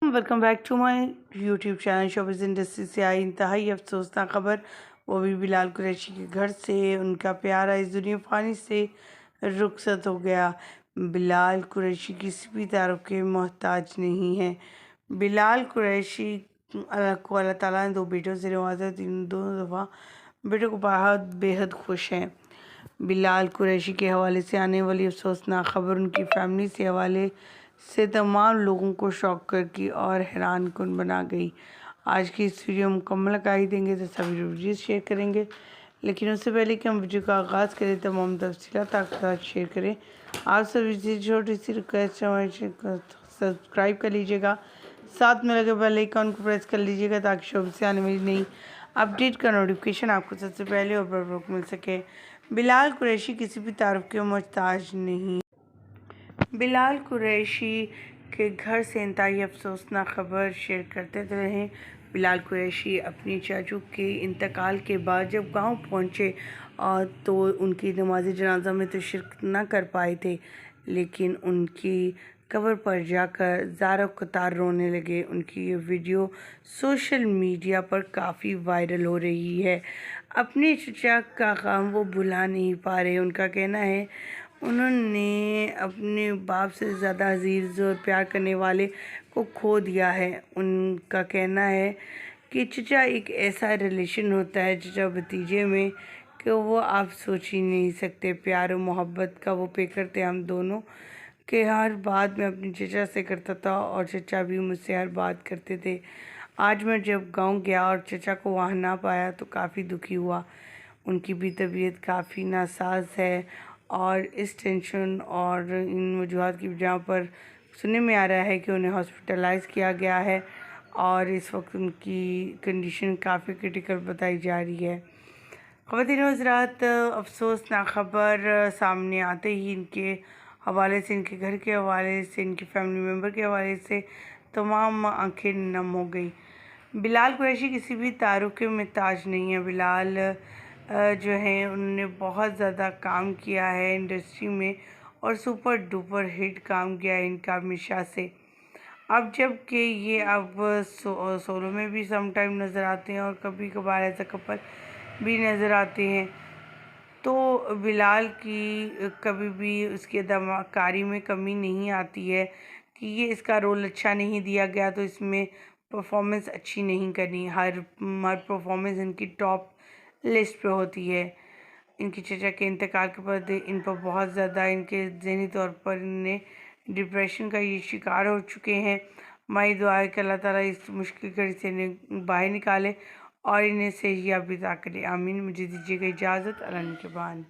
Welcome back to my YouTube channel. Showbiz industry से आई इंतहाई अफसोसनाक खबर, वो भी बिलाल कुरैशी के घर से। उनका प्यारा इस दुनिया फ़ानी से रुखसत हो गया। बिलाल कुरैशी किसी भी तारुफ के मोहताज नहीं है। बिलाल कुरैशी को अल्लाह ताला ने 2 बेटों से नवाजा। दोनों दफ़ा बेटों को बहुत बेहद खुश हैं। बिलाल कुरैशी के हवाले से आने वाली अफसोसनाक खबर उनकी फैमिली से हवाले से तमाम लोगों को शॉक कर की और हैरान कुन बना गई। आज की इस वीडियो मुकम्मल आगाही देंगे तो सभी वीडियो शेयर करेंगे, लेकिन उससे पहले कि हम वीडियो का आगाज़ करें तमाम तफसीलात आपके साथ शेयर करें। आप सभी छोटी सी रिक्वेस्ट है, सब्सक्राइब कर लीजिएगा, साथ में लगे बेल आइकन को प्रेस कर लीजिएगा ताकि शोबीज़ से आने वाली नई अपडेट का नोटिफिकेशन आपको सबसे पहले और बर वक्त मिल सके। बिलाल कुरैशी किसी भी तारुफ के मोहताज नहीं। बिलाल कुरैशी के घर से इंतहाई अफसोसनाक खबर शेयर करते रहे। बिलाल कुरैशी अपनी चाचू के इंतकाल के बाद जब गांव पहुंचे तो उनकी नमाज जनाजा में तो शिरकत न कर पाए थे, लेकिन उनकी कब्र पर जाकर ज़ारा कतार रोने लगे। उनकी ये वीडियो सोशल मीडिया पर काफ़ी वायरल हो रही है। अपने चचा का काम वो भुला नहीं पा रहे। उनका कहना है उन्होंने अपने बाप से ज़्यादा अजीज़ और प्यार करने वाले को खो दिया है। उनका कहना है कि चचा एक ऐसा रिलेशन होता है चचा भतीजे में कि वो आप सोच ही नहीं सकते। प्यार और मोहब्बत का वो पे करते हम दोनों कि हर बात मैं अपने चचा से करता था और चचा भी मुझसे हर बात करते थे। आज मैं जब गांव गया और चचा को वहाँ ना पाया तो काफ़ी दुखी हुआ। उनकी भी तबीयत काफ़ी नासाज है और इस टेंशन और इन वजूहात की वजह पर सुनने में आ रहा है कि उन्हें हॉस्पिटलाइज़ किया गया है और इस वक्त उनकी कंडीशन काफ़ी क्रिटिकल बताई जा रही है। ख़वातीन हज़रात, अफसोसनाक खबर सामने आते ही इनके हवाले से, इनके घर के हवाले से, इनके फैमिली मेम्बर के हवाले से तमाम आंखें नम हो गई। बिलाल कुरैशी किसी भी तारुफ के मोहताज नहीं है। बिलाल जो हैं उन्होंने बहुत ज़्यादा काम किया है इंडस्ट्री में और सुपर डुपर हिट काम किया है इनका हमेशा से। अब जब कि ये अब सोलो में भी सम टाइम नज़र आते हैं और कभी कभार ऐसा कपल भी नज़र आते हैं, तो बिलाल की कभी भी उसकी अदाकारी में कमी नहीं आती है कि ये इसका रोल अच्छा नहीं दिया गया तो इसमें परफॉर्मेंस अच्छी नहीं करनी। हर परफॉर्मेंस इनकी टॉप लिस्ट पे होती है। इनकी चचा के इंतकाल के बाद इन पर बहुत ज़्यादा इनके ज़हनी तौर पर इन्हें डिप्रेशन का ये शिकार हो चुके हैं। माई दुआ है कि अल्लाह ताला इस मुश्किल घड़ी से इन्हें बाहर निकाले और इन्हें सेहयाबी अता करे। आमीन। मुझे दीजिएगा इजाज़त। अल्लाह के बाद।